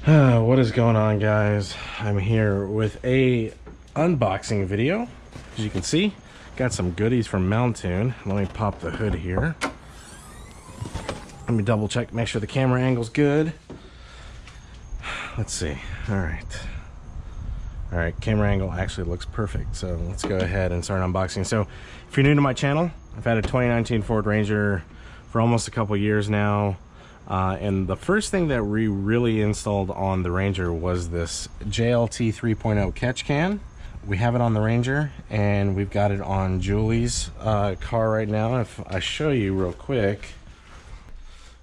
What is going on, guys? I'm here with a unboxing video. As you can see, got some goodies from Mountune. Let me pop the hood here. Let me double check, make sure the camera angle's good. Let's see. All right, camera angle actually looks perfect, so let's go ahead and start unboxing. So if you're new to my channel, I've had a 2019 Ford Ranger for almost a couple years now. And the first thing that we really installed on the Ranger was this JLT 3.0 catch can. We have it on the Ranger, and we've got it on Julie's car right now. If I show you real quick.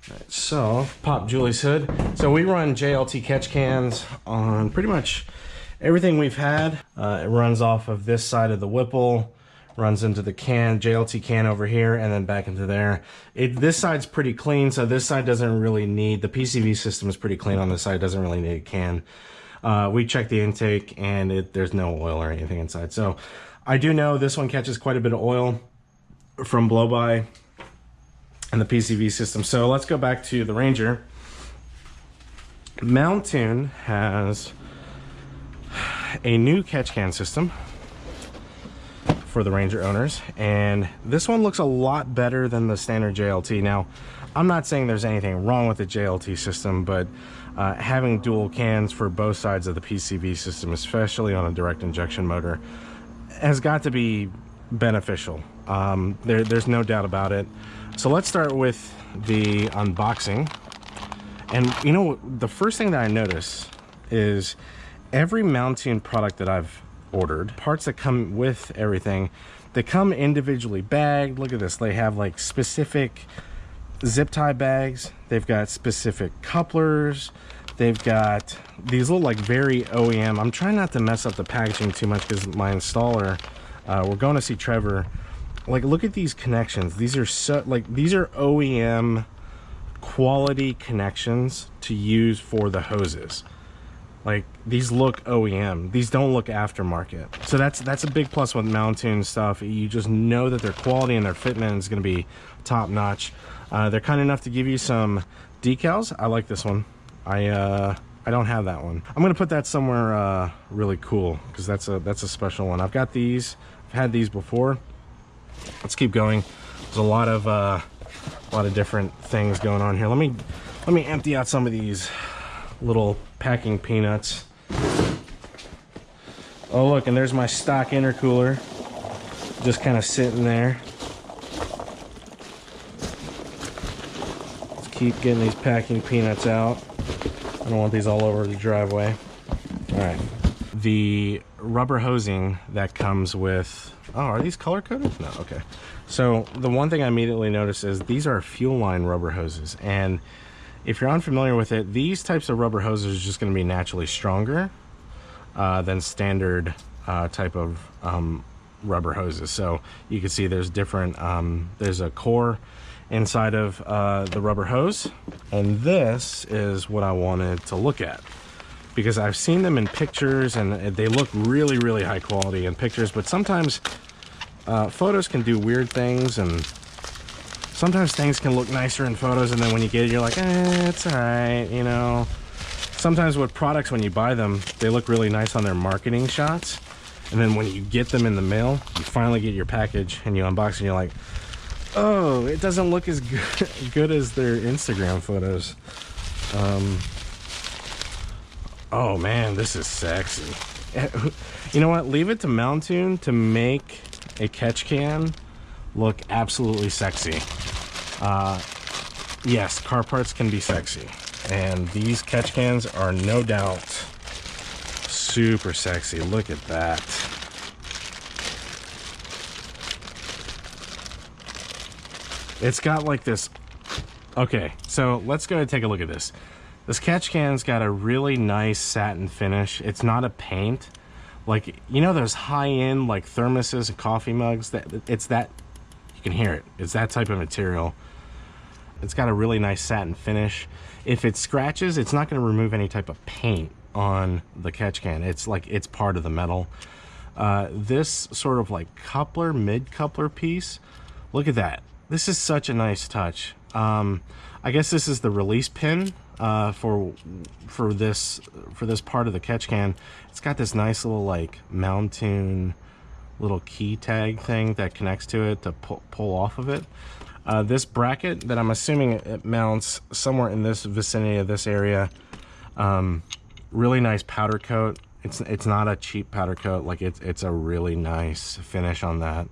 All right, so pop Julie's hood. So we run JLT catch cans on pretty much everything we've had. It runs off of this side of the Whipple, runs into the can, JLT can over here, and then back into there. This side's pretty clean, so this side doesn't really need, the PCV system is pretty clean on this side, doesn't really need a can. We checked the intake, and there's no oil or anything inside. So I do know this one catches quite a bit of oil from blow-by and the PCV system. So let's go back to the Ranger. Mountune has a new catch can system for the Ranger owners, and this one looks a lot better than the standard JLT. Now, I'm not saying there's anything wrong with the JLT system, but having dual cans for both sides of the PCV system, especially on a direct injection motor, has got to be beneficial. There's no doubt about it. So let's start with the unboxing. And you know, the first thing that I notice is every Mountune product that I've ordered, parts that come with everything, they come individually bagged. Look at this, they have like specific zip tie bags, they've got specific couplers, they've got these little like very OEM. I'm trying not to mess up the packaging too much because my installer, we're going to see Trevor. Like, look at these connections. These are so, like, these are OEM quality connections to use for the hoses. Like, these look OEM. These don't look aftermarket. So that's a big plus with Mountune stuff. You just know that their quality and their fitment is going to be top notch. They're kind enough to give you some decals. I like this one. I don't have that one. I'm going to put that somewhere really cool, because that's a special one. I've got these. I've had these before. Let's keep going. There's a lot of different things going on here. Let me empty out some of these little packing peanuts. Oh look, and there's my stock intercooler just kind of sitting there. Let's keep getting these packing peanuts out. I don't want these all over the driveway. All right, the rubber hosing that comes with, oh, are these color coded? No, okay. So the one thing I immediately noticed is these are fuel line rubber hoses, and if you're unfamiliar with it, these types of rubber hoses are just going to be naturally stronger than standard type of rubber hoses. So you can see there's different, there's a core inside of the rubber hose, and this is what I wanted to look at, because I've seen them in pictures and they look really, really high quality in pictures, but sometimes photos can do weird things, and sometimes things can look nicer in photos, and then when you get it, you're like, it's all right, you know. Sometimes with products, when you buy them, they look really nice on their marketing shots, and then when you get them in the mail, you finally get your package and you unbox it, and you're like, oh, it doesn't look as good as their Instagram photos. Oh man, this is sexy. You know what? Leave it to Mountune to make a catch can look absolutely sexy. Yes, car parts can be sexy, and these catch cans are no doubt super sexy. Look at that. It's got like this. Okay, so let's go and take a look at this. This catch can's got a really nice satin finish. It's not a paint. Like, you know those high-end like thermoses and coffee mugs? It's that, you can hear it. It's that type of material. It's got a really nice satin finish. If it scratches, it's not going to remove any type of paint on the catch can. It's like, it's part of the metal. This sort of like coupler, mid-coupler piece, look at that. This is such a nice touch. I guess this is the release pin for this part of the catch can. It's got this nice little like Mountune little key tag thing that connects to it to pull off of it. This bracket that I'm assuming it mounts somewhere in this vicinity of this area. Really nice powder coat. It's not a cheap powder coat. Like it's a really nice finish on that.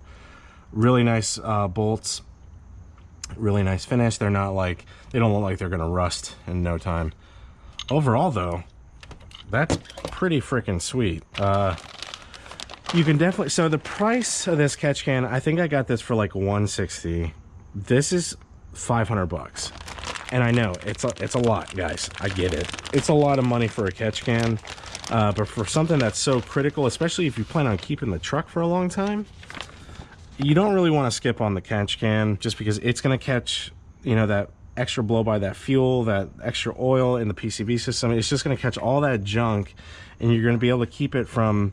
Really nice bolts. Really nice finish. They're not like, they don't look like they're gonna rust in no time. Overall though, that's pretty freaking sweet. You can definitely, so the price of this catch can, I think I got this for like $160. This is 500 bucks. And I know it's a lot, guys. I get it. It's a lot of money for a catch can, but for something that's so critical, especially if you plan on keeping the truck for a long time, you don't really want to skip on the catch can, just because it's going to catch, you know, that extra blow by that fuel, that extra oil in the PCV system. It's just going to catch all that junk, and you're going to be able to keep it from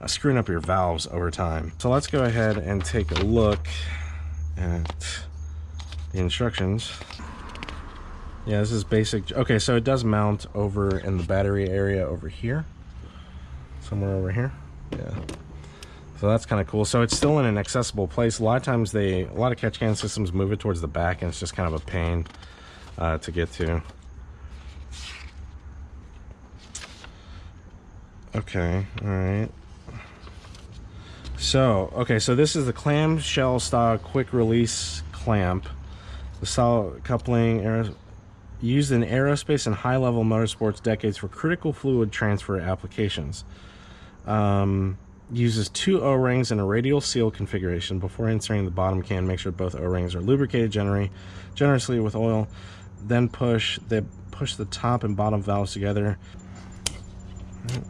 screwing up your valves over time. So let's go ahead and take a look at the instructions. Yeah, this is basic. Okay, so it does mount over in the battery area over here, somewhere over here. Yeah, so that's kind of cool. So it's still in an accessible place. A lot of times a lot of catch can systems move it towards the back, and it's just kind of a pain to get to. Okay, all right. So, okay, so this is the clamshell style quick release clamp. The solid coupling used in aerospace and high-level motorsports decades for critical fluid transfer applications. Uses 2 O-rings in a radial seal configuration. Before inserting the bottom can, make sure both O-rings are lubricated generously with oil. Then push the top and bottom valves together.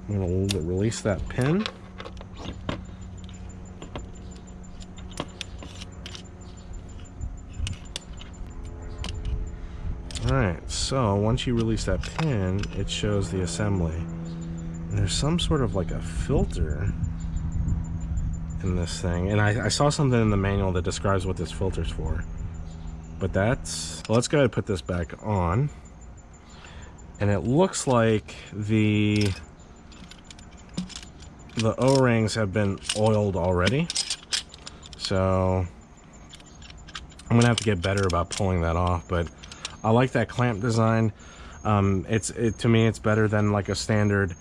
I'm going to release that pin. Alright, so once you release that pin, it shows the assembly. And there's some sort of like a filter in this thing. And I saw something in the manual that describes what this filter's for. But that's... Well, let's go ahead and put this back on. And it looks like the O-rings have been oiled already. So I'm going to have to get better about pulling that off, but I like that clamp design. To me, it's better than like a standard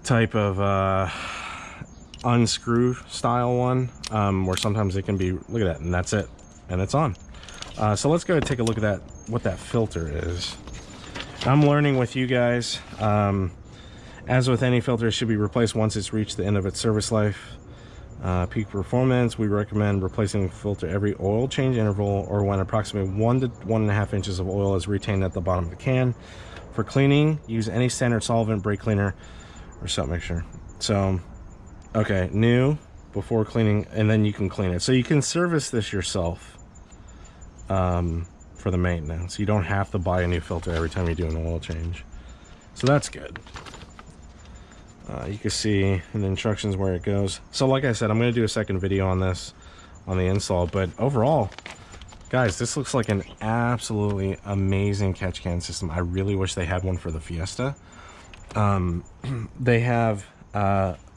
type of unscrew style one, where sometimes it can be, look at that, and that's it, and it's on. So let's go ahead and take a look at that, what that filter is. I'm learning with you guys. As with any filter, it should be replaced once it's reached the end of its service life. Peak performance, we recommend replacing the filter every oil change interval, or when approximately 1 to 1.5 inches of oil is retained at the bottom of the can. For cleaning, use any standard solvent, brake cleaner, or soap mixture. So, okay, new, before cleaning, and then you can clean it. So you can service this yourself for the maintenance. You don't have to buy a new filter every time you do an oil change. So that's good. You can see in the instructions where it goes. So like I said, I'm going to do a second video on this, on the install. But overall, guys, this looks like an absolutely amazing catch can system. I really wish they had one for the Fiesta. They have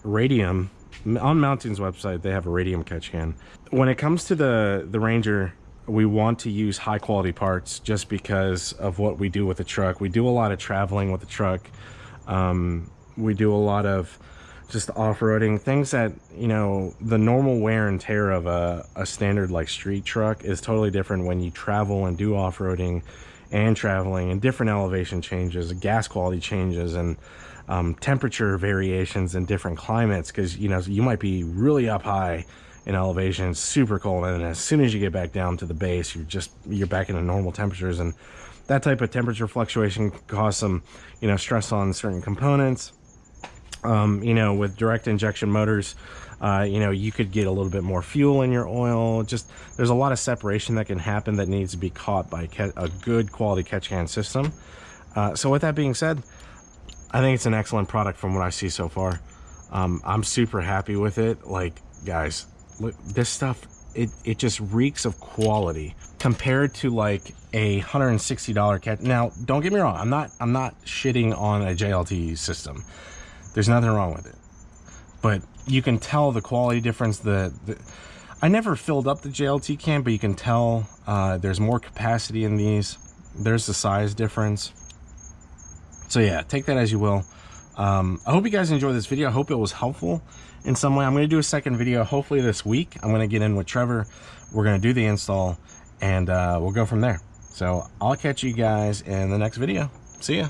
radium. On Mountune's website, they have a radium catch can. When it comes to the Ranger, we want to use high quality parts just because of what we do with the truck. We do a lot of traveling with the truck. We do a lot of just off-roading, things that, you know, the normal wear and tear of a standard like street truck is totally different when you travel and do off-roading and traveling, and different elevation changes, gas quality changes, and temperature variations in different climates, because, you know, you might be really up high in elevation, super cold, and then as soon as you get back down to the base, you're back into normal temperatures, and that type of temperature fluctuation can cause some, you know, stress on certain components. You know, with direct injection motors, you know, you could get a little bit more fuel in your oil. Just, there's a lot of separation that can happen that needs to be caught by a good quality catch can system. So with that being said, I think it's an excellent product from what I see so far. I'm super happy with it. Like, guys, look, this stuff it just reeks of quality compared to like a $160 catch. Now, don't get me wrong, I'm not shitting on a JLT system. There's nothing wrong with it, but you can tell the quality difference. I never filled up the JLT can, but you can tell there's more capacity in these. There's the size difference. So yeah, take that as you will. I hope you guys enjoyed this video. I hope it was helpful in some way. I'm going to do a second video hopefully this week. I'm going to get in with Trevor. We're going to do the install, and we'll go from there. So I'll catch you guys in the next video. See ya.